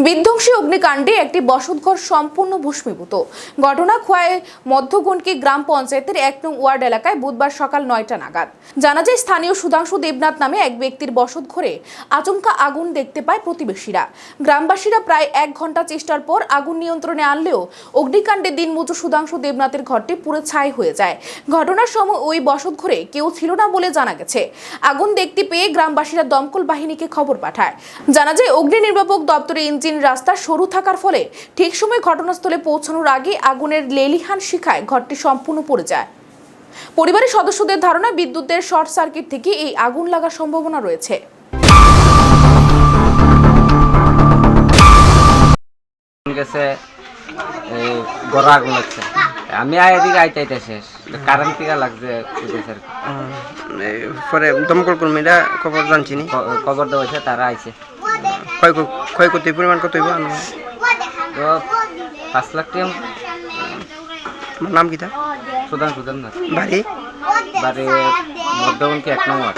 বিধ্বংসী অগ্নিকাণ্ডে একটি বসতঘর সম্পূর্ণ ভস্মীভূত। ঘটনা খোয়াই মধ্যগণকি গ্রাম পঞ্চায়েতের ১ নং ওয়ার্ড এলাকায় বুধবার সকাল ৯টা নাগাদ। জানা যায়, স্থানীয় সুধাংশু দেবনাথ নামে এক ব্যক্তির বসতঘরে আচমকা আগুন দেখতে পায় প্রতিবেশীরা। গ্রামবাসীরা প্রায় ১ ঘন্টা চেষ্টার পর আগুন নিয়ন্ত্রণে আনলেও অগ্নিকাণ্ডে দিনমজুর সুধাংশু দেবনাথের ঘরটি পুরো ছাই হয়ে যায়। ঘটনার সময় ওই বসতঘরে কেউ ছিল না বলে জানা গেছে। আগুন দেখতে পেয়ে গ্রামবাসীরা দমকল বাহিনীকে খবর পাঠায়। জানা যায়, অগ্নি নির্বাপক দপ্তরের ইঞ্জিন রাস্তা সরু থাকার ফলে ঠিক সময় ঘটনাস্থলে পৌঁছানোর আগে আগুনের লেলিহান শিখায় ঘরটি সম্পূর্ণ পড়ে যায়। পরিবারের সদস্যদের ধারণা, বিদ্যুতের শর্ট সার্কিট থেকে এই আগুন লাগার সম্ভাবনা রয়েছে। আগুন লাগছে, আমি এদিকে আইতে শেষ কারেন্ট থেকে লাগছে। পরে দমকল কর্মীরা খবর জানছিনি, খবর দেওয়া হয়েছে, তারা আইছে। ক্ষয়ক্ষতির পরিমাণ কত হইব? তো ৫ লাখ টাকা। নাম কি? সুধাংশু দেবনাথ। বাড়ি মধ্যগণকি ১ নং ওয়ার্ড।